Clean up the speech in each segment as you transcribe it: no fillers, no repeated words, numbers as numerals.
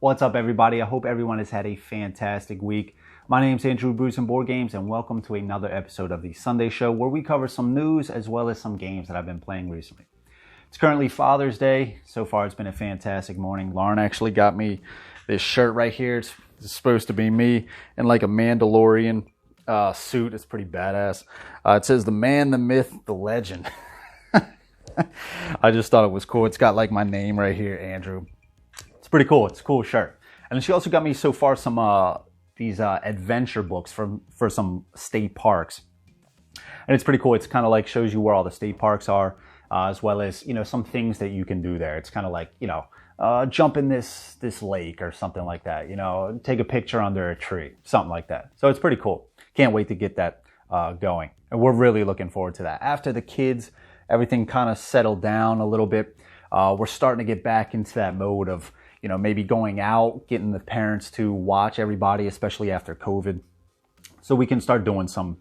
What's up, everybody? I hope everyone has had a fantastic week. My name's Andrew, Brews and Board Games, and welcome to another episode of the Sunday Show, where we cover some news as well as some games that I've been playing recently. It's currently Father's Day. So far, it's been a fantastic morning. Lauren actually got me this shirt right here. It's supposed to be me in like a Mandalorian suit. It's pretty badass. It says the man, the myth, the legend. I just thought it was cool. It's got like my name right here, Andrew. It's pretty cool. It's a cool shirt. And then she also got me so far some these adventure books for some state parks. And it's pretty cool. It's kind of like shows you where all the state parks are, as well as, you know, some things that you can do there. It's kind of like, you know, jump in this lake or something like that, you know, take a picture under a tree, something like that. So it's pretty cool. Can't wait to get that going. And we're really looking forward to that. After the kids, everything kind of settled down a little bit. We're starting to get back into that mode of, you know, maybe going out, getting the parents to watch everybody, especially after COVID. So we can start doing some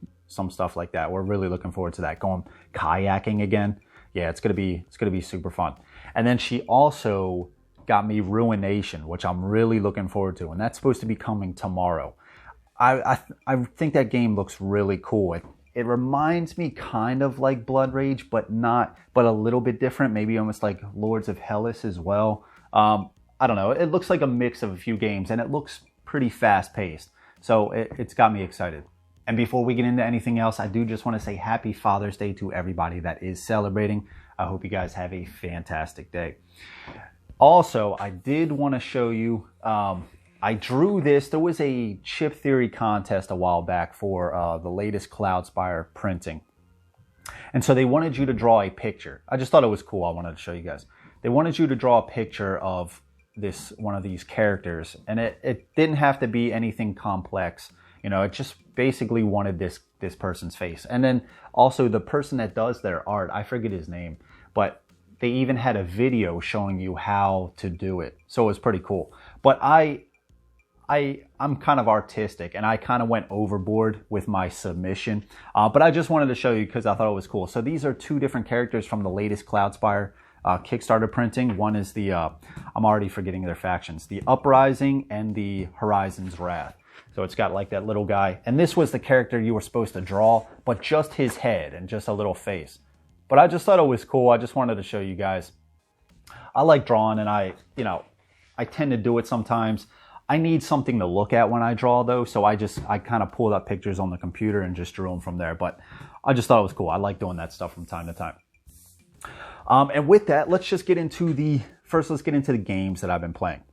stuff like that. We're really looking forward to that. Going kayaking again. Yeah, it's gonna be super fun. And then she also got me Ruination, which I'm really looking forward to, and that's supposed to be coming tomorrow. I think that game looks really cool. It reminds me kind of like Blood Rage, but a little bit different. Maybe almost like Lords of Hellas as well. I don't know. It looks like a mix of a few games, and it looks pretty fast-paced. So it's got me excited. And before we get into anything else, I do just want to say Happy Father's Day to everybody that is celebrating. I hope you guys have a fantastic day. Also, I did want to show you, I drew this. There was a chip theory contest a while back for the latest Cloudspire printing. And so they wanted you to draw a picture. I just thought it was cool. I wanted to show you guys. They wanted you to draw a picture of one of these characters, and it didn't have to be anything complex. You know, it just basically wanted this person's face. And then also the person that does their art, I forget his name, but they even had a video showing you how to do it. So it was pretty cool. But I'm kind of artistic, and I kind of went overboard with my submission. But I just wanted to show you because I thought it was cool. So these are two different characters from the latest Cloudspire Kickstarter printing. One is the, I'm already forgetting their factions, the Uprising and the Horizon's Wrath. So it's got like that little guy. And this was the character you were supposed to draw, but just his head and just a little face. But I just thought it was cool. I just wanted to show you guys. I like drawing, and I tend to do it sometimes. I need something to look at when I draw, though. So I kind of pulled up pictures on the computer and just drew them from there. But I just thought it was cool. I like doing that stuff from time to time. And with that, let's get into the games that I've been playing.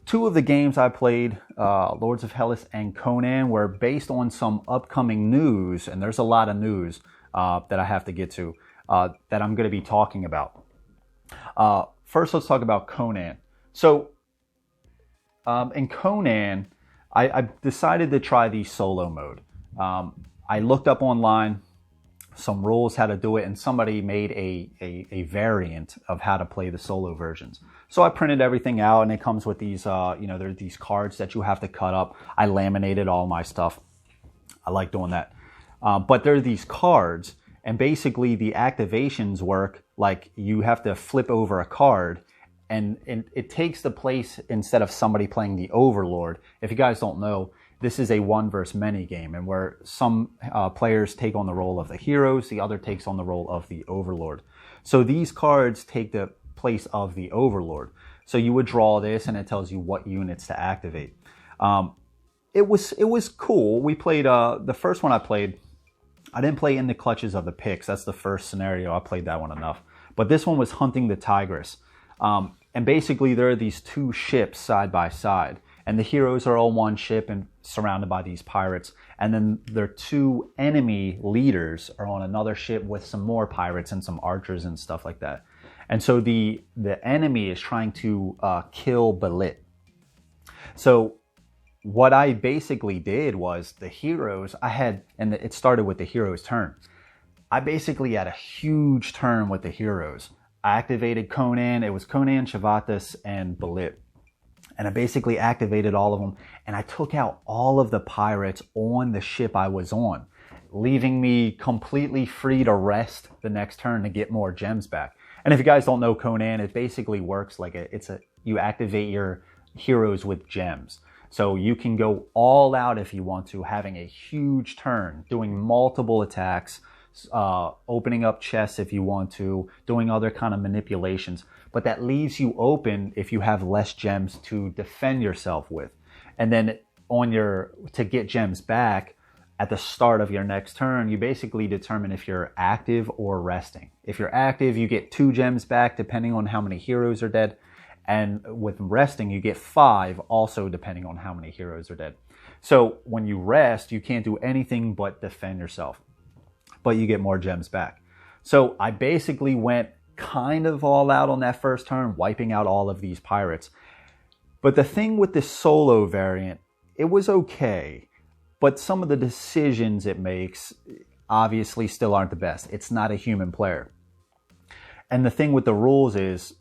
Two of the games I played, Lords of Hellas and Conan, were based on some upcoming news, and there's a lot of news that I have to get to that I'm going to be talking about. First, let's talk about Conan. So, in Conan, I decided to try the solo mode. I looked up online some rules how to do it, and somebody made a variant of how to play the solo versions. So I printed everything out, and it comes with these, there's these cards that you have to cut up. I laminated all my stuff. I like doing that. But there are these cards, and basically the activations work like you have to flip over a card, and it takes the place instead of somebody playing the Overlord. If you guys don't know, this is a one versus many game, and where some players take on the role of the heroes, the other takes on the role of the Overlord. So these cards take the place of the Overlord. So you would draw this, and it tells you what units to activate. It was cool. We played the first one I played. I didn't play In the Clutches of the Pix. That's the first scenario. I played that one enough. But this one was Hunting the Tigress. And basically there are these two ships side by side. And the heroes are on one ship and surrounded by these pirates. And then their two enemy leaders are on another ship with some more pirates and some archers and stuff like that. And so the enemy is trying to kill Belit. So what I basically did was the heroes, it started with the hero's turn. I basically had a huge turn with the heroes. I activated Conan. It was Conan, Shavatas, and Belit. And I basically activated all of them, and I took out all of the pirates on the ship I was on, leaving me completely free to rest the next turn to get more gems back. And if you guys don't know Conan, it basically works like you activate your heroes with gems. So you can go all out if you want to, having a huge turn, doing multiple attacks, opening up chests if you want to, doing other kind of manipulations. But that leaves you open if you have less gems to defend yourself with. And then to get gems back at the start of your next turn, you basically determine if you're active or resting. If you're active, you get 2 gems back depending on how many heroes are dead. And with resting, you get 5 also depending on how many heroes are dead. So when you rest, you can't do anything but defend yourself, but you get more gems back. So I basically went kind of all out on that first turn, wiping out all of these pirates. But the thing with this solo variant, it was okay, but some of the decisions it makes obviously still aren't the best. It's not a human player. And the thing with the rules is,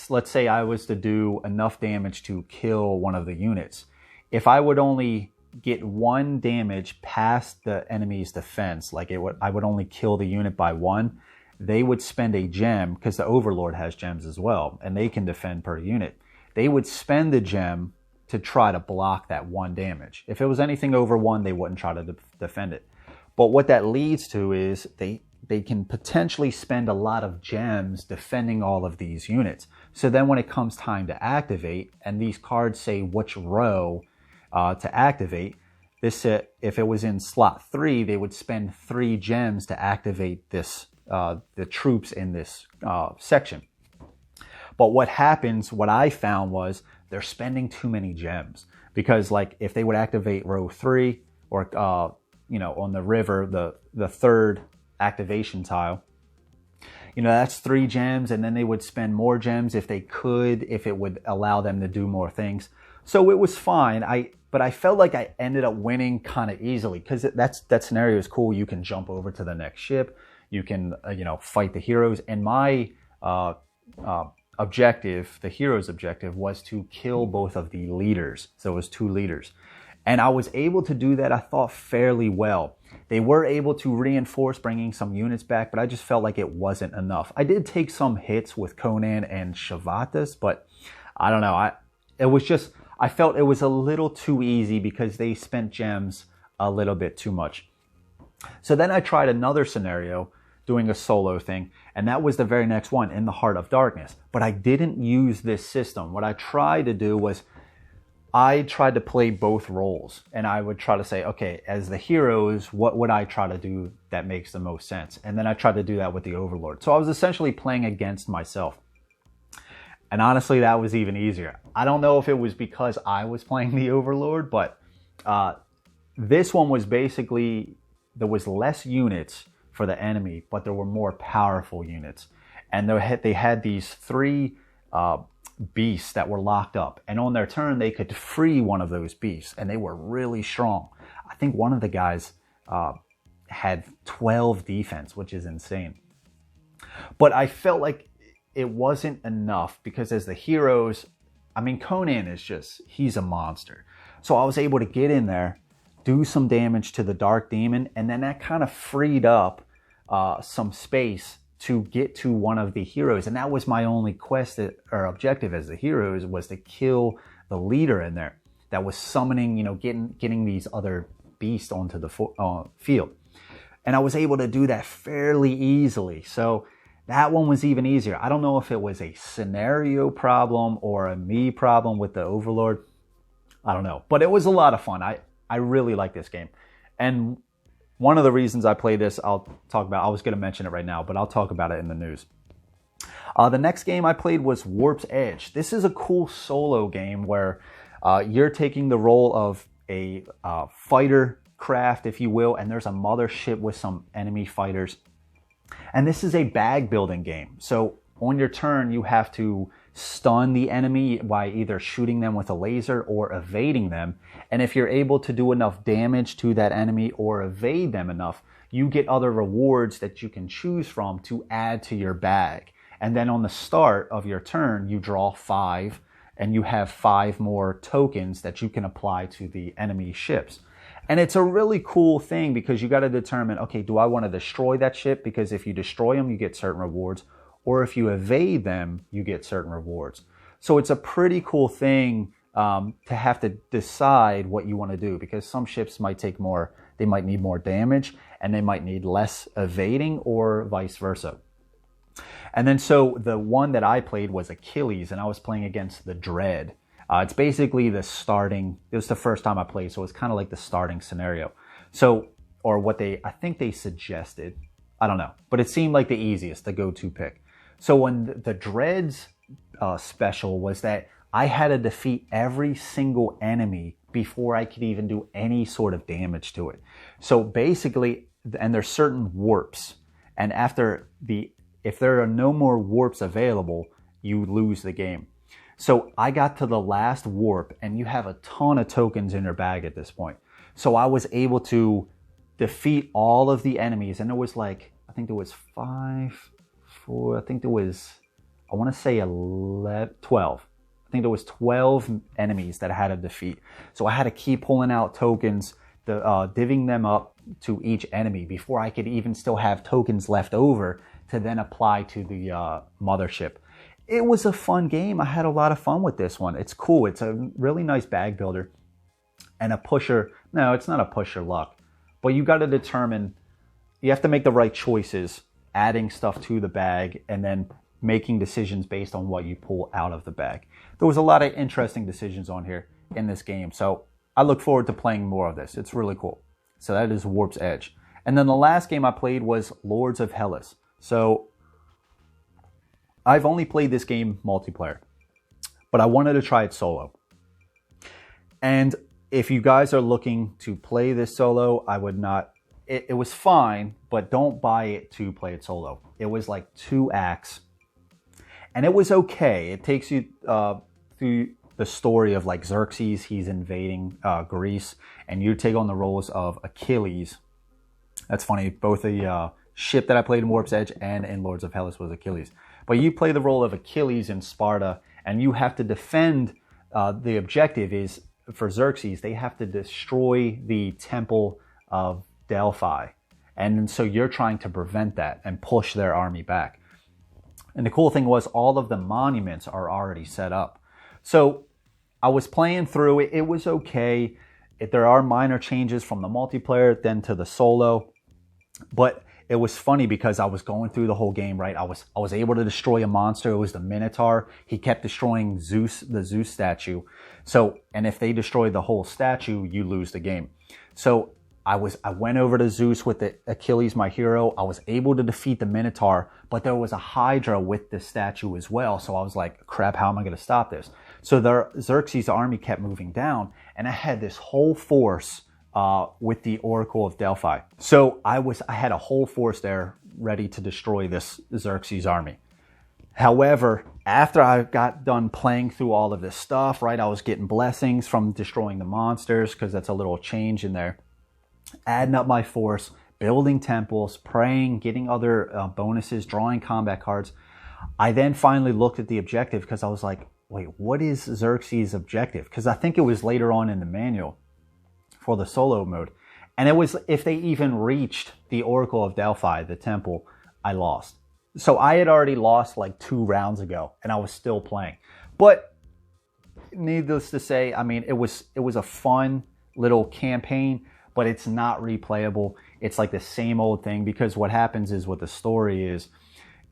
let's say I was to do enough damage to kill one of the units. If I would only get 1 damage past the enemy's defense, like I would only kill the unit by 1, they would spend a gem, because the Overlord has gems as well, and they can defend per unit. They would spend the gem to try to block that 1 damage. If it was anything over 1, they wouldn't try to defend it. But what that leads to is they can potentially spend a lot of gems defending all of these units. So then when it comes time to activate, and these cards say which row to activate, if it was in slot 3, they would spend 3 gems to activate this the troops in this section. But what I found was they're spending too many gems, because like if they would activate row 3 or on the river, the 3rd activation tile, that's 3 gems, and then they would spend more gems if they could, if it would allow them to do more things. So it was fine. But I felt like I ended up winning kind of easily, because that scenario is cool. You can jump over to the next ship. You can fight the heroes. And my objective, the hero's objective, was to kill both of the leaders. So it was 2 leaders. And I was able to do that, I thought, fairly well. They were able to reinforce bringing some units back, but I just felt like it wasn't enough. I did take some hits with Conan and Shavatas, but I don't know. I felt it was a little too easy because they spent gems a little bit too much. So then I tried another scenario, doing a solo thing, and that was the very next one, in the Heart of Darkness. But I didn't use this system. What I tried to do was I tried to play both roles, and I would try to say, okay, as the heroes, what would I try to do that makes the most sense? And then I tried to do that with the Overlord. So I was essentially playing against myself. And honestly, that was even easier. I don't know if it was because I was playing the Overlord, but this one was basically, there was less units for the enemy, but there were more powerful units. And they had these 3 beasts that were locked up. And on their turn, they could free one of those beasts. And they were really strong. I think one of the guys had 12 defense, which is insane. But I felt like it wasn't enough, because as the heroes, Conan he's a monster. So I was able to get in there, do some damage to the Dark Demon, and then that kind of freed up some space to get to one of the heroes. And that was my only quest or objective as the heroes, was to kill the leader in there that was summoning, getting these other beasts onto the field. And I was able to do that fairly easily. So that one was even easier. I don't know if it was a scenario problem or a me problem with the Overlord. I don't know. But it was a lot of fun. I really like this game. And one of the reasons I play this, I'll talk about. I was going to mention it right now, but I'll talk about it in the news. The next game I played was Warp's Edge. This is a cool solo game where you're taking the role of a fighter craft, if you will, and there's a mothership with some enemy fighters. And this is a bag building game. So on your turn, you have to stun the enemy by either shooting them with a laser or evading them. And if you're able to do enough damage to that enemy or evade them enough, you get other rewards that you can choose from to add to your bag. And then on the start of your turn, you draw 5, and you have 5 more tokens that you can apply to the enemy ships. And it's a really cool thing, because you got to determine, okay, do I want to destroy that ship? Because if you destroy them, you get certain rewards. Or if you evade them, you get certain rewards. So it's a pretty cool thing to have to decide what you want to do, because some ships might take more, they might need more damage, and they might need less evading, or vice versa. And then so the one that I played was Achilles, and I was playing against the Dread. It's basically the starting, it was the first time I played, so it's kind of like the starting scenario. So, or what I think they suggested, I don't know, but it seemed like the easiest, the go-to pick. So when the Dread's special was that I had to defeat every single enemy before I could even do any sort of damage to it. So basically, and there's certain warps, and if there are no more warps available, you lose the game. So I got to the last warp, and you have a ton of tokens in your bag at this point. So I was able to defeat all of the enemies, and there was like, I think there was 5, 4, I think there was, I want to say 11, 12. I think there was 12 enemies that I had to defeat. So I had to keep pulling out tokens, divvying them up to each enemy before I could even still have tokens left over to then apply to the mothership. It was a fun game. I had a lot of fun with this one. It's cool. It's a really nice bag builder and a pusher. No, it's not a pusher luck, but you got to determine, you have to make the right choices, adding stuff to the bag and then making decisions based on what you pull out of the bag. There was a lot of interesting decisions on here in this game. So I look forward to playing more of this. It's really cool. So that is Warp's Edge. And then the last game I played was Lords of Hellas. So I've only played this game multiplayer, but I wanted to try it solo. And if you guys are looking to play this solo, I would not, it was fine, but don't buy it to play it solo. It was like 2 acts, and it was okay. It takes you through the story of like Xerxes, he's invading Greece, and you take on the roles of Achilles. That's funny, both the ship that I played in Warp's Edge and in Lords of Hellas was Achilles. But you play the role of Achilles in Sparta, and you have to defend, the objective is, for Xerxes, they have to destroy the temple of Delphi. And so you're trying to prevent that and push their army back. And the cool thing was all of the monuments are already set up. So I was playing through it. It was okay. There are minor changes from the multiplayer then to the solo. But it was funny because I was going through the whole game, right? I was able to destroy a monster. It was the Minotaur. He kept destroying Zeus, the Zeus statue. So, and if they destroy the whole statue, you lose the game. So I went over to Zeus with the Achilles, my hero. I was able to defeat the Minotaur, but there was a Hydra with the statue as well. So I was like, crap, how am I going to stop this? So Xerxes' army kept moving down, and I had this whole force with the Oracle of Delphi. So I had a whole force there ready to destroy this Xerxes army. However, after I got done playing through all of this stuff, right, I was getting blessings from destroying the monsters, because that's a little change in there. Adding up my force, building temples, praying, getting other bonuses, drawing combat cards. I then finally looked at the objective, because I was like, wait, what is Xerxes' objective? Because I think it was later on in the manual for the solo mode. And it was, if they even reached the Oracle of Delphi, the temple, I lost. So I had already lost like 2 rounds ago, and I was still playing. But needless to say, I mean, it was a fun little campaign, but it's not replayable. It's like the same old thing, because what happens is, what the story is,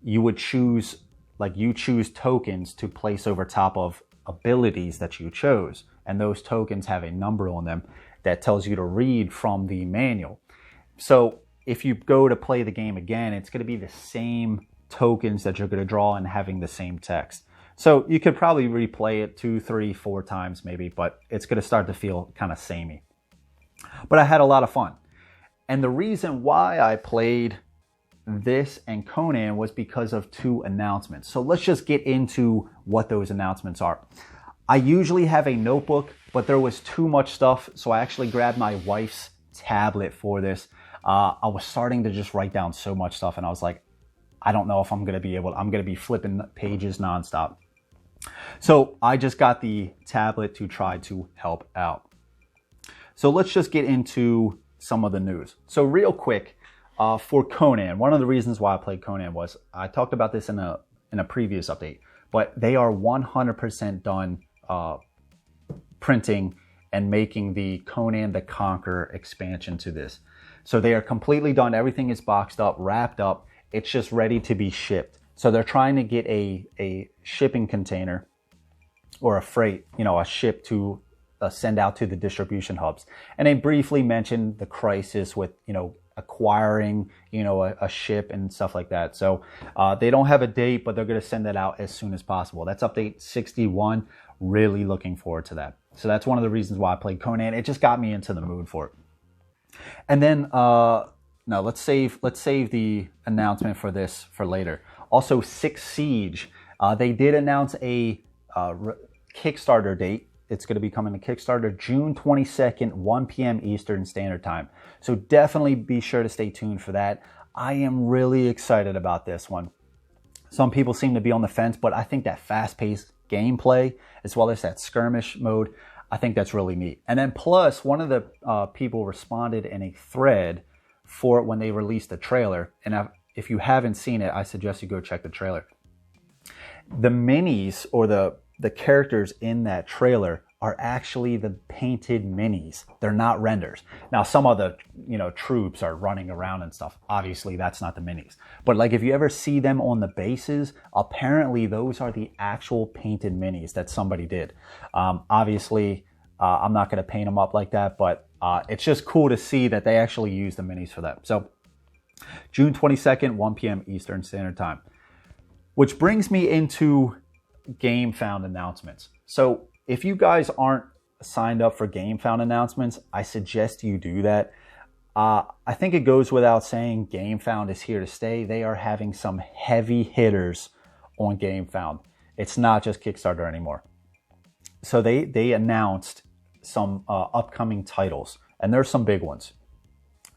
you would choose, like you choose tokens to place over top of abilities that you chose. And those tokens have a number on them that tells you to read from the manual. So if you go to play the game again, it's going to be the same tokens that you're going to draw and having the same text. So you could probably replay it 2, 3, 4 times maybe, but it's going to start to feel kind of samey. But I had a lot of fun. And the reason why I played this and Conan was because of 2 announcements. So let's just get into what those announcements are. I usually have a notebook, but there was too much stuff, so I actually grabbed my wife's tablet for this. I was starting to just write down so much stuff, and I was like, I don't know if I'm going to be flipping pages nonstop. So I just got the tablet to try to help out. So let's just get into some of the news. So real quick, for Conan, one of the reasons why I played Conan was, I talked about this in a previous update, but they are 100% done printing and making the Conan the Conqueror expansion to this. So they are completely done. Everything is boxed up, wrapped up. It's just ready to be shipped. So they're trying to get a shipping container or a freight, a ship to send out to the distribution hubs. And they briefly mentioned the crisis with, acquiring, a ship and stuff like that. So they don't have a date, but they're going to send that out as soon as possible. That's update 61. Really looking forward to that. So that's one of the reasons why I played Conan. It just got me into the mood for it. And then, no, let's save the announcement for this for later. Also, Seige, they did announce a Kickstarter date. It's going to be coming to Kickstarter June 22nd, 1 p.m. Eastern Standard Time. So definitely be sure to stay tuned for that. I am really excited about this one. Some people seem to be on the fence, but I think that fast-paced gameplay, as well as that skirmish mode, I think that's really neat. And then plus, one of the people responded in a thread for it when they released the trailer. And if you haven't seen it, I suggest you go check the trailer. The minis or the characters in that trailer are actually the painted minis. They're not renders. Now, some of the, troops are running around and stuff. Obviously, that's not the minis. But like if you ever see them on the bases, apparently those are the actual painted minis that somebody did. Obviously, I'm not going to paint them up like that, but it's just cool to see that they actually use the minis for that. So June 22nd, 1 p.m. Eastern Standard Time. Which brings me into GameFound announcements. So if you guys aren't signed up for GameFound announcements, I suggest you do that. I think it goes without saying GameFound is here to stay. They are having some heavy hitters on GameFound. It's not just Kickstarter anymore. So they announced some upcoming titles, and there's some big ones.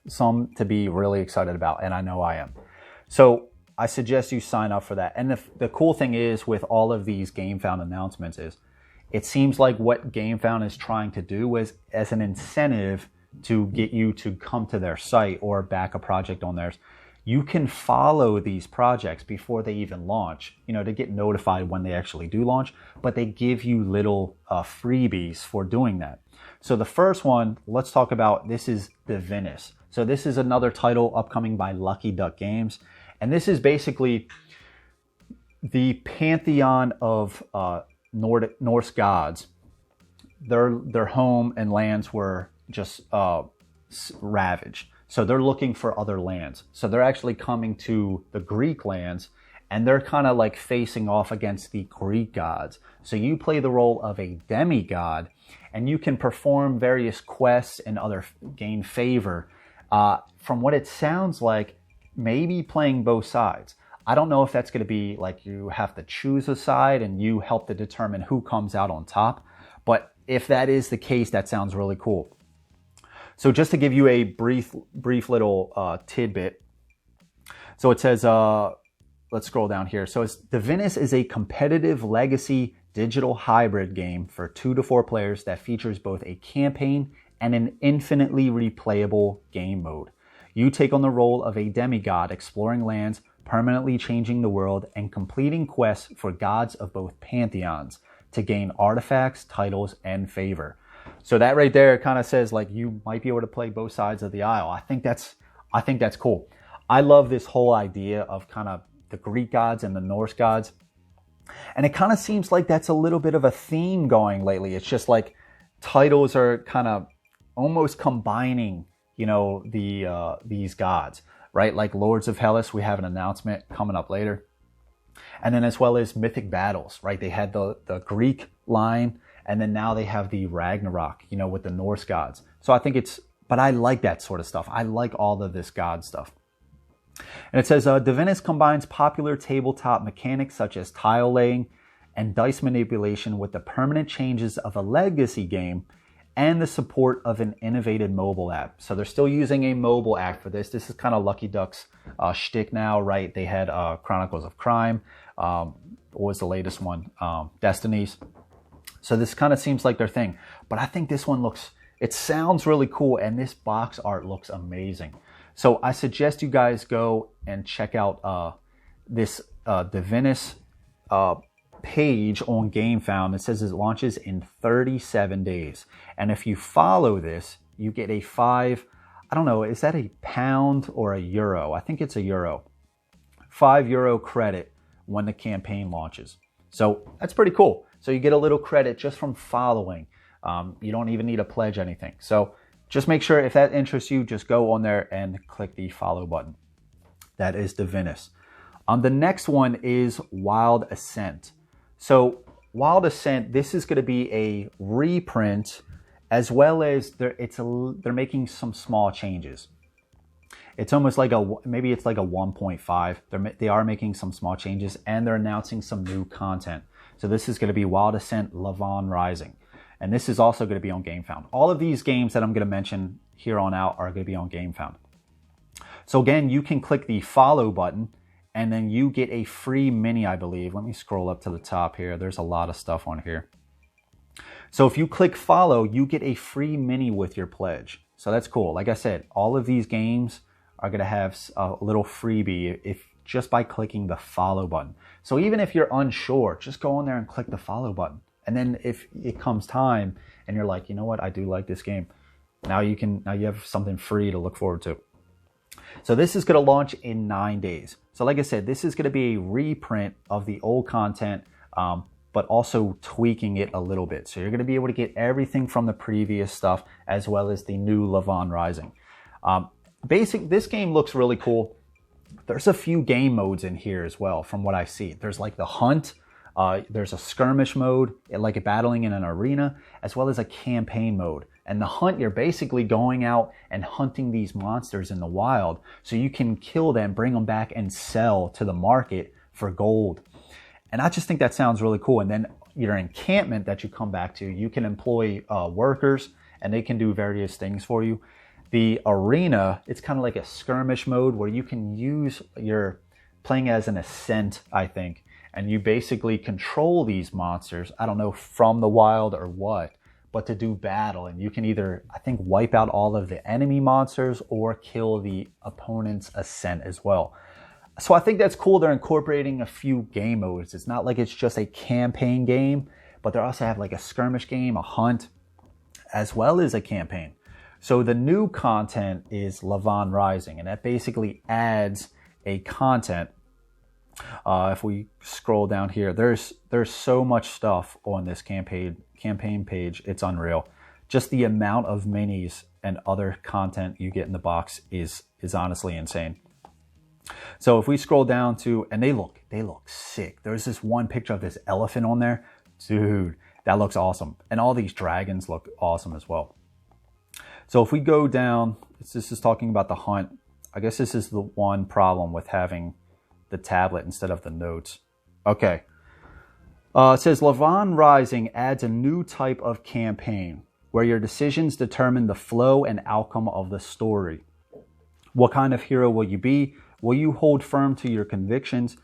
Some to be really excited about, and I know I am. So I suggest you sign up for that. And the cool thing is with all of these GameFound announcements is it seems like what GameFound is trying to do is as an incentive to get you to come to their site or back a project on theirs. You can follow these projects before they even launch, to get notified when they actually do launch, but they give you little freebies for doing that. So the first one, let's talk about, this is Divinus. So this is another title upcoming by Lucky Duck Games. And this is basically the pantheon of Norse gods. Their home and lands were just ravaged. So they're looking for other lands. So they're actually coming to the Greek lands, and they're kind of like facing off against the Greek gods. So you play the role of a demigod, and you can perform various quests and gain favor. From what it sounds like, maybe playing both sides. I don't know if that's going to be like you have to choose a side and you help to determine who comes out on top. But if that is the case, that sounds really cool. So just to give you a brief little tidbit. So it says, let's scroll down here. So Divinus is a competitive legacy digital hybrid game for 2 to 4 players that features both a campaign and an infinitely replayable game mode. You take on the role of a demigod, exploring lands, permanently changing the world, and completing quests for gods of both pantheons to gain artifacts, titles, and favor. So that right there kind of says like you might be able to play both sides of the aisle. I think that's cool. I love this whole idea of kind of the Greek gods and the Norse gods. And it kind of seems like that's a little bit of a theme going lately. It's just like titles are kind of almost combining, these gods, right? Like Lords of Hellas, we have an announcement coming up later. And then as well as Mythic Battles, right? They had the Greek line, and then now they have the Ragnarok, with the Norse gods. So I think but I like that sort of stuff. I like all of this god stuff. And it says, Divinus combines popular tabletop mechanics such as tile laying and dice manipulation with the permanent changes of a legacy game and the support of an innovative mobile app. So they're still using a mobile app for this. This is kind of Lucky Duck's shtick now, right? They had Chronicles of Crime. What was the latest one? Destinies. So this kind of seems like their thing. But I think this one it sounds really cool, and this box art looks amazing. So I suggest you guys go and check out this Divinus page on GameFound, it says it launches in 37 days. And if you follow this, you get a I don't know, is that a pound or a euro? I think it's a euro. €5 credit when the campaign launches. So that's pretty cool. So you get a little credit just from following. You don't even need to pledge anything. So just make sure if that interests you, just go on there and click the follow button. That is Divinus. The next one is Wild Assent. So Wild Assent, this is going to be a reprint, as well as they're making some small changes. It's almost like maybe it's like a 1.5. They are making some small changes, and they're announcing some new content. So this is going to be Wild Assent Lavon Rising. And this is also going to be on GameFound. All of these games that I'm going to mention here on out are going to be on GameFound. So again, you can click the follow button, and then you get a free mini, I believe. Let me scroll up to the top here. There's a lot of stuff on here. So if you click follow, you get a free mini with your pledge. So that's cool. Like I said, all of these games are going to have a little freebie just by clicking the follow button. So even if you're unsure, just go on there and click the follow button. And then if it comes time and you're like, you know what, I do like this game. Now you have something free to look forward to. So this is going to launch in 9 days. So like I said, this is going to be a reprint of the old content, but also tweaking it a little bit. So you're going to be able to get everything from the previous stuff as well as the new Lavon Rising. This game looks really cool. There's a few game modes in here as well from what I see. There's like the hunt. There's a skirmish mode, like battling in an arena, as well as a campaign mode. And the hunt, you're basically going out and hunting these monsters in the wild so you can kill them, bring them back, and sell to the market for gold. And I just think that sounds really cool. And then your encampment that you come back to, you can employ workers, and they can do various things for you. The arena, it's kind of like a skirmish mode where you can you're playing as an Assent, I think, and you basically control these monsters, I don't know, from the wild or what, but to do battle. And you can either, I think, wipe out all of the enemy monsters or kill the opponent's Assent as well. So I think that's cool. They're incorporating a few game modes. It's not like it's just a campaign game, but they also have like a skirmish game, a hunt, as well as a campaign. So the new content is Lavon Rising, and that basically adds a content. If we scroll down here, there's so much stuff on this campaign page. It's unreal. Just the amount of minis and other content you get in the box is honestly insane. So if we scroll down to, and they look sick. There's this one picture of this elephant on there. Dude, that looks awesome. And all these dragons look awesome as well. So if we go down, this is talking about the hunt. I guess this is the one problem with having the tablet instead of the notes. Okay. It says Lavon Rising adds a new type of campaign where your decisions determine the flow and outcome of the story. What kind of hero will you be? Will you hold firm to your convictions,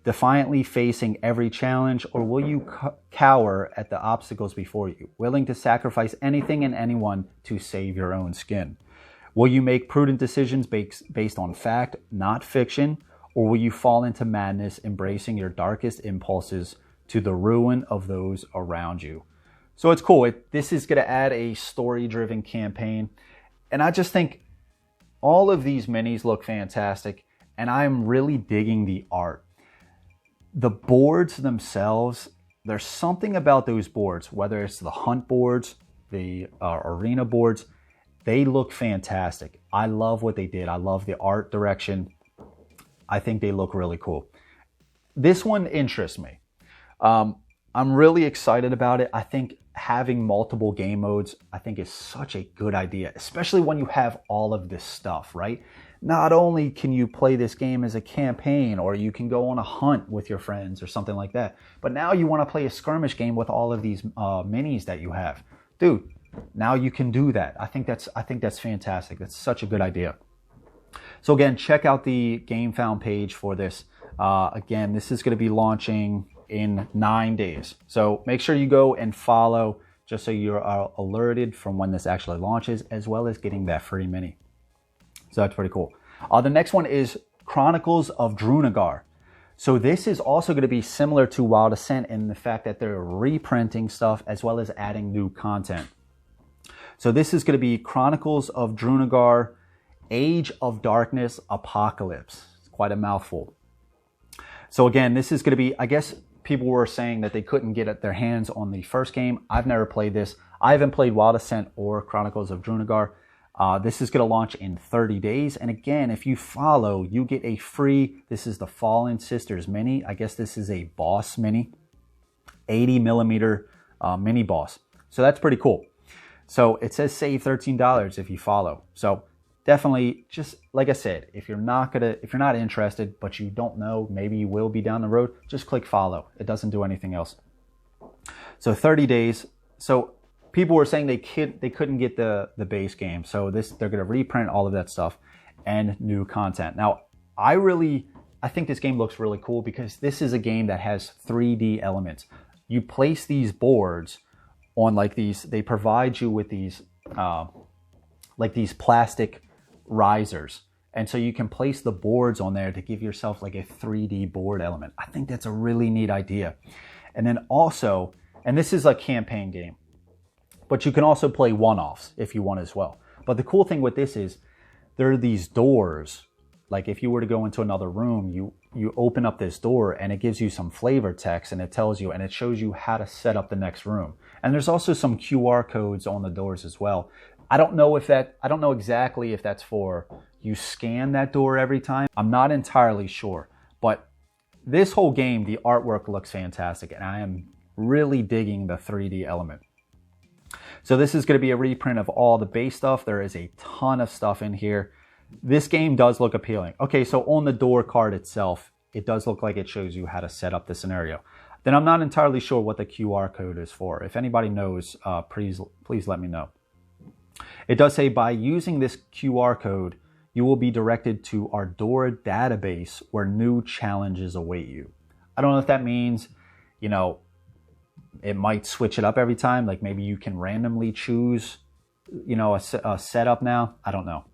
defiantly facing every challenge, or will you cower at the obstacles before you, willing to sacrifice anything and anyone to save your own skin? Will you make prudent decisions based on fact, not fiction, or will you fall into madness, embracing your darkest impulses to the ruin of those around you? So it's cool. This is going to add a story-driven campaign, and I just think all of these minis look fantastic, and I'm really digging the art. The boards themselves, there's something about those boards, whether it's the hunt boards, the arena boards, they look fantastic. I love what they did. I love the art direction. I think they look really cool. This one interests me. I'm really excited about it. I think having multiple game modes, I think is such a good idea, especially when you have all of this stuff, right? Not only can you play this game as a campaign, or you can go on a hunt with your friends or something like that, but now you want to play a skirmish game with all of these minis that you have. Dude, now you can do that. I think that's fantastic. That's such a good idea. So again, check out the GameFound page for this. Again, this is going to be launching in 9 days. So make sure you go and follow just so you're alerted from when this actually launches, as well as getting that free mini. So that's pretty cool. The next one is Chronicles of Drunagor. So this is also going to be similar to Wild Ascent in the fact that they're reprinting stuff as well as adding new content. So this is going to be Chronicles of Drunagor, Age of Darkness, Apocalypse. It's quite a mouthful. So again, this is going to be, I guess people were saying that they couldn't get their hands on the first game. I've never played this. I haven't played Wild Ascent or Chronicles of Drunagor. This is going to launch in 30 days. And again, if you follow, you get a free, this is the Fallen Sisters mini. I guess this is a boss mini, 80 millimeter mini boss. So that's pretty cool. So it says save $13 if you follow. So definitely, just like I said, if you're not interested, but you don't know, maybe you will be down the road, just click follow. It doesn't do anything else. So 30 days. So people were saying they couldn't get the base game. So they're going to reprint all of that stuff and new content. Now, I think this game looks really cool because this is a game that has 3D elements. You place these boards on like these, they provide you with these like these plastic risers. And so you can place the boards on there to give yourself like a 3D board element. I think that's a really neat idea. And then also, and this is a campaign game, but you can also play one-offs if you want as well. But the cool thing with this is there are these doors. Like if you were to go into another room, you open up this door and it gives you some flavor text and it tells you and it shows you how to set up the next room. And there's also some QR codes on the doors as well. I don't know exactly if that's for you scan that door every time. I'm not entirely sure, but this whole game, the artwork looks fantastic and I am really digging the 3D element. So this is going to be a reprint of all the base stuff. There is a ton of stuff in here. This game does look appealing. Okay, so on the door card itself, it does look like it shows you how to set up the scenario. Then I'm not entirely sure what the QR code is for. If anybody knows, please let me know. It does say by using this QR code, you will be directed to our door database where new challenges await you. I don't know if that means, it might switch it up every time. Like maybe you can randomly choose, a setup now. I don't know.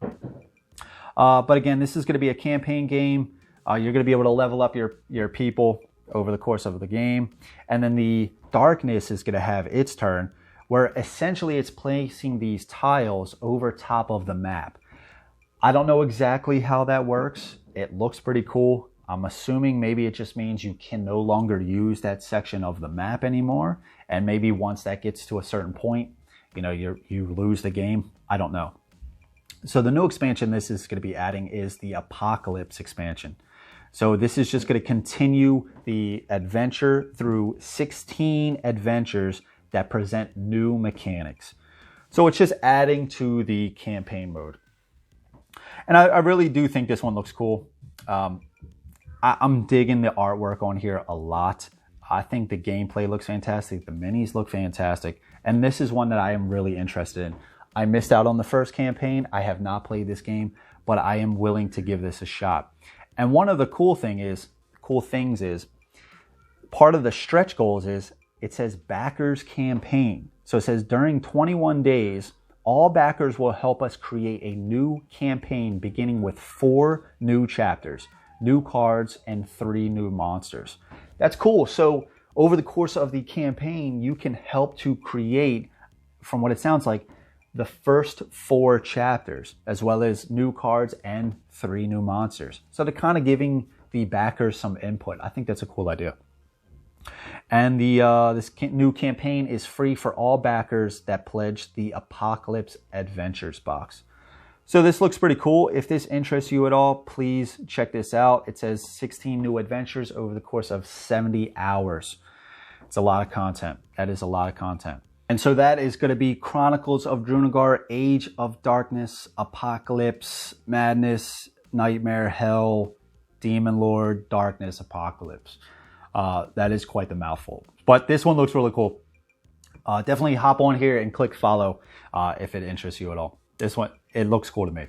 But again, this is going to be a campaign game. You're going to be able to level up your people over the course of the game. And then the darkness is going to have its turn, where essentially it's placing these tiles over top of the map. I don't know exactly how that works. It looks pretty cool. I'm assuming maybe it just means you can no longer use that section of the map anymore. And maybe once that gets to a certain point, you lose the game. I don't know. So the new expansion this is going to be adding is the Apocalypse expansion. So this is just going to continue the adventure through 16 adventures that present new mechanics. So it's just adding to the campaign mode. And I really do think this one looks cool. I'm digging the artwork on here a lot. I think the gameplay looks fantastic. The minis look fantastic. And this is one that I am really interested in. I missed out on the first campaign. I have not played this game, but I am willing to give this a shot. And one of the cool things is part of the stretch goals is it says backers campaign. So it says during 21 days, all backers will help us create a new campaign beginning with 4 new chapters, new cards, and 3 new monsters. That's cool. So over the course of the campaign, you can help to create, from what it sounds like, the first 4 chapters, as well as new cards and 3 new monsters. So they're kind of giving the backers some input. I think that's a cool idea. And this new campaign is free for all backers that pledge the Apocalypse Adventures box. So this looks pretty cool. If this interests you at all, please check this out. It says 16 new adventures over the course of 70 hours. It's a lot of content. That is a lot of content. And so that is going to be Chronicles of Drunagor, Age of Darkness, Apocalypse, Madness, Nightmare, Hell, Demon Lord, Darkness, Apocalypse. That is quite the mouthful. But this one looks really cool. Definitely hop on here and click follow if it interests you at all. This one, it looks cool to me.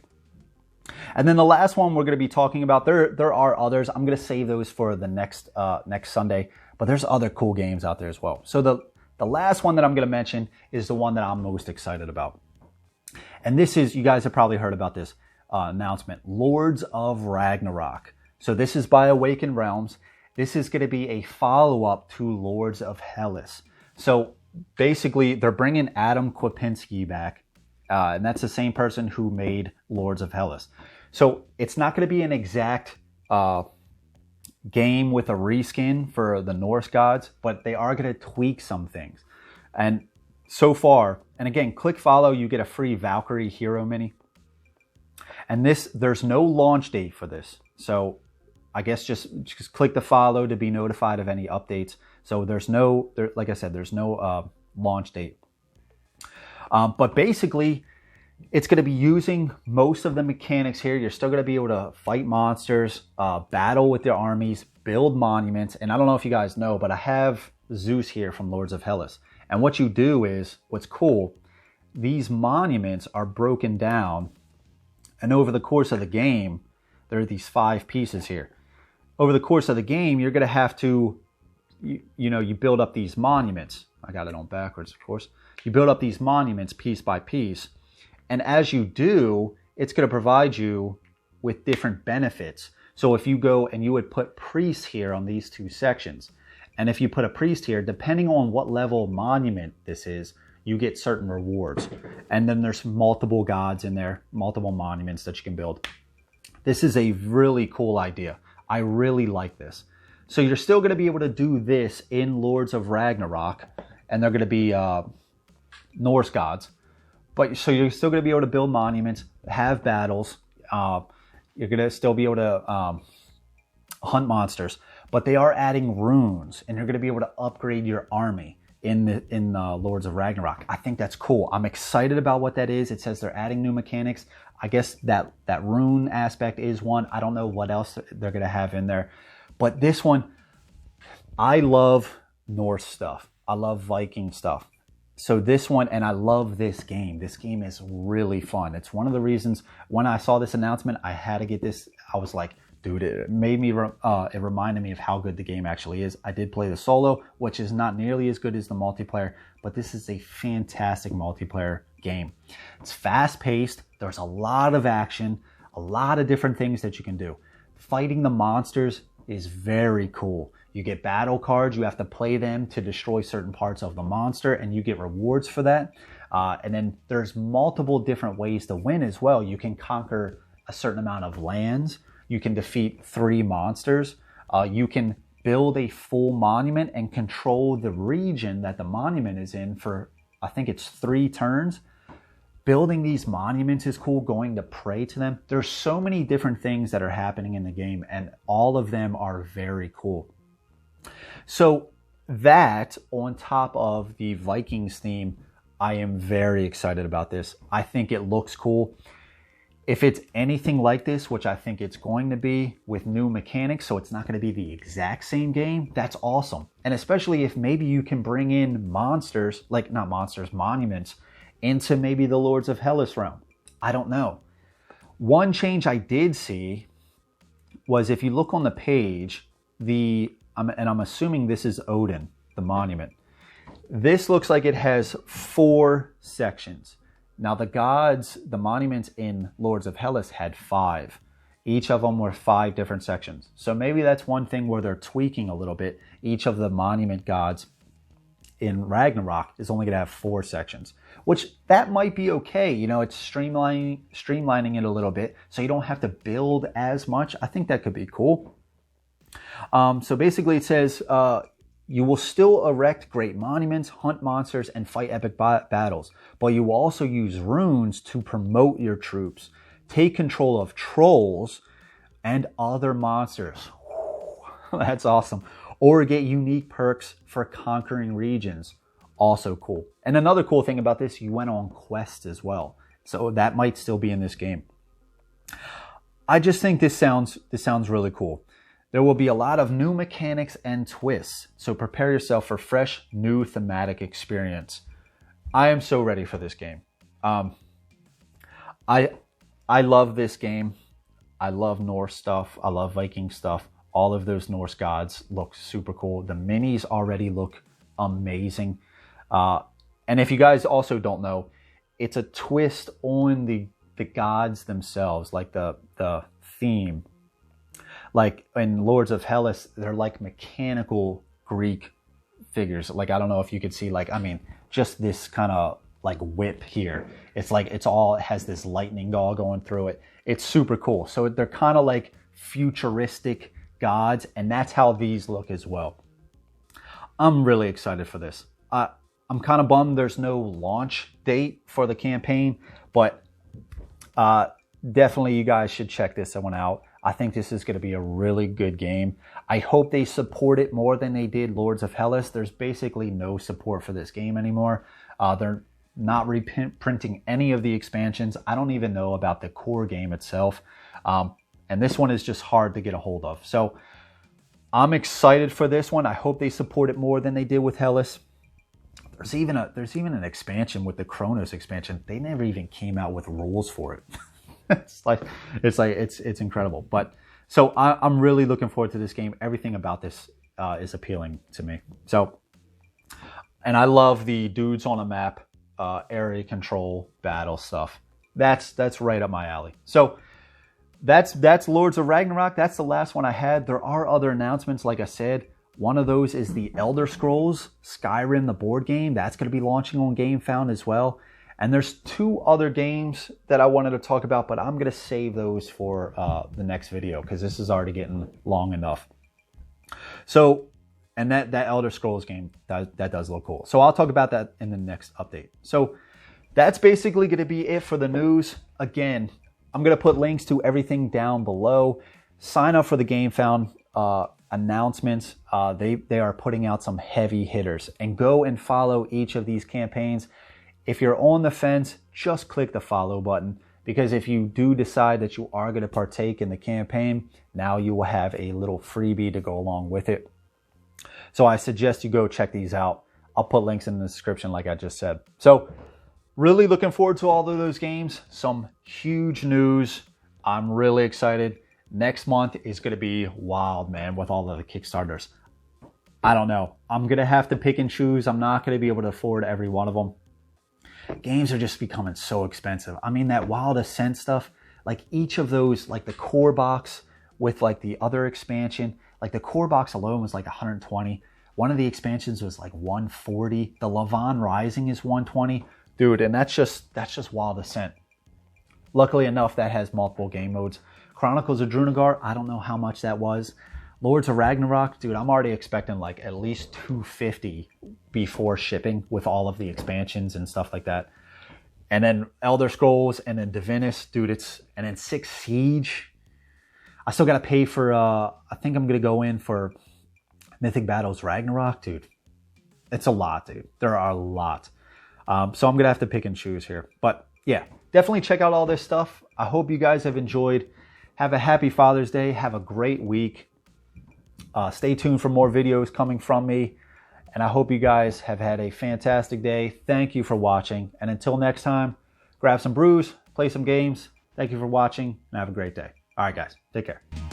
And then the last one we're going to be talking about, there are others. I'm going to save those for the next Sunday. But there's other cool games out there as well. So the last one that I'm going to mention is the one that I'm most excited about. And this is, you guys have probably heard about this announcement, Lords of Ragnarok. So this is by Awakened Realms. This is going to be a follow-up to Lords of Hellas. So basically, they're bringing Adam Kwapinski back, and that's the same person who made Lords of Hellas. So it's not going to be an exact game with a reskin for the Norse gods, but they are going to tweak some things. And so far, and again, click follow, you get a free Valkyrie hero mini. And there's no launch date for this. So I guess just click the follow to be notified of any updates. So like I said, there's no launch date. But basically, it's going to be using most of the mechanics here. You're still going to be able to fight monsters, battle with your armies, build monuments. And I don't know if you guys know, but I have Zeus here from Lords of Hellas. And what you do is, what's cool, these monuments are broken down. And over the course of the game, there are these 5 pieces here. Over the course of the game, you're going to have to, you build up these monuments. I got it on backwards, of course. You build up these monuments piece by piece. And as you do, it's going to provide you with different benefits. So if you go and you would put priests here on these 2 sections, and if you put a priest here, depending on what level monument this is, you get certain rewards. And then there's multiple gods in there, multiple monuments that you can build. This is a really cool idea. I really like this. So you're still going to be able to do this in Lords of Ragnarok, and they're going to be Norse gods. But so you're still going to be able to build monuments, have battles. You're going to still be able to hunt monsters. But they are adding runes, and you're going to be able to upgrade your army in Lords of Ragnarok. I think that's cool. I'm excited about what that is. It says they're adding new mechanics. I guess that rune aspect is one. I don't know what else they're going to have in there. But this one, I love Norse stuff. I love Viking stuff. So this one, and I love this game. This game is really fun. It's one of the reasons when I saw this announcement, I had to get this. I was like, dude, it made me, it reminded me of how good the game actually is. I did play the solo, which is not nearly as good as the multiplayer, but this is a fantastic multiplayer game. It's fast paced. There's a lot of action, a lot of different things that you can do. Fighting the monsters is very cool. You get battle cards. You have to play them to destroy certain parts of the monster, and you get rewards for that. And then there's multiple different ways to win as well. You can conquer a certain amount of lands. You can defeat 3 monsters. You can build a full monument and control the region that the monument is in for, I think it's 3 turns. Building these monuments is cool, going to pray to them. There's so many different things that are happening in the game, and all of them are very cool. So that, on top of the Vikings theme, I am very excited about this. I think it looks cool. If it's anything like this, which I think it's going to be with new mechanics, so it's not going to be the exact same game, that's awesome. And especially if maybe you can bring in monsters, like not monsters, monuments, into maybe the Lords of Hellas realm. I don't know. One change I did see was if you look on the page, I'm assuming this is Odin, the monument. This looks like it has 4 sections. Now the gods, the monuments in Lords of Hellas had 5. Each of them were 5 different sections. So maybe that's one thing where they're tweaking a little bit. Each of the monument gods in Ragnarok is only going to have 4 sections, which that might be okay. It's streamlining it a little bit so you don't have to build as much. I think that could be cool. So basically it says, you will still erect great monuments, hunt monsters, and fight epic battles, but you will also use runes to promote your troops, take control of trolls and other monsters. That's awesome. Or get unique perks for conquering regions. Also cool. And another cool thing about this, you went on quests as well. So that might still be in this game. I just think this sounds really cool. There will be a lot of new mechanics and twists, so prepare yourself for fresh, new thematic experience. I am so ready for this game. I love this game. I love Norse stuff. I love Viking stuff. All of those Norse gods look super cool. The minis already look amazing. And if you guys also don't know, it's a twist on the gods themselves, like the theme. Like in Lords of Hellas, they're like mechanical Greek figures. Like, I don't know if you could see, like, I mean, just this kind of like whip here. It's like, it has this lightning all going through it. It's super cool. So they're kind of like futuristic gods, and that's how these look as well. I'm really excited for this. I'm kind of bummed there's no launch date for the campaign, but definitely you guys should check this one out. I think this is going to be a really good game. I hope they support it more than they did Lords of Hellas. There's basically no support for this game anymore. They're not reprinting any of the expansions. I don't even know about the core game itself. And this one is just hard to get a hold of. So I'm excited for this one. I hope they support it more than they did with Hellas. There's even an expansion with the Chronos expansion. They never even came out with rules for it. It's incredible. But so I'm really looking forward to this game. Everything about this is appealing to me. So, and I love the dudes on a map, area control, battle stuff. That's right up my alley. So that's Lords of Ragnarok. That's the last one I had. There are other announcements, like I said. One of those is the Elder Scrolls Skyrim, the board game. That's going to be launching on GameFound as well. And there's 2 other games that I wanted to talk about, but I'm going to save those for the next video because this is already getting long enough. So, and that Elder Scrolls game, that does look cool. So I'll talk about that in the next update. So that's basically going to be it for the news. Again, I'm going to put links to everything down below. Sign up for the GameFound announcements. They are putting out some heavy hitters, and go and follow each of these campaigns. If you're on the fence, just click the follow button, because if you do decide that you are going to partake in the campaign, now you will have a little freebie to go along with it. So I suggest you go check these out. I'll put links in the description like I just said. So really looking forward to all of those games. Some huge news. I'm really excited. Next month is going to be wild, man, with all of the Kickstarters. I don't know. I'm going to have to pick and choose. I'm not going to be able to afford every one of them. Games are just becoming so expensive. I mean, that Wild Assent stuff, like each of those, like the core box with like the other expansion, like the core box alone was like 120. One of the expansions was like 140. The Lavon Rising is 120. Dude, and that's just Wild Assent. Luckily enough, that has multiple game modes. Chronicles of Drunagor, I don't know how much that was. Lords of Ragnarok, dude, I'm already expecting like at least $250 before shipping with all of the expansions and stuff like that. And then Elder Scrolls, and then Divinus, dude, and then 6 Seige. I still got to pay for, I think I'm going to go in for Mythic Battles Ragnarok, dude. It's a lot, dude. There are a lot. So I'm going to have to pick and choose here. But yeah, definitely check out all this stuff. I hope you guys have enjoyed. Have a happy Father's Day. Have a great week. Stay tuned for more videos coming from me. And I hope you guys have had a fantastic day. Thank you for watching. And until next time, grab some brews, play some games. Thank you for watching, and have a great day. All right, guys. Take care.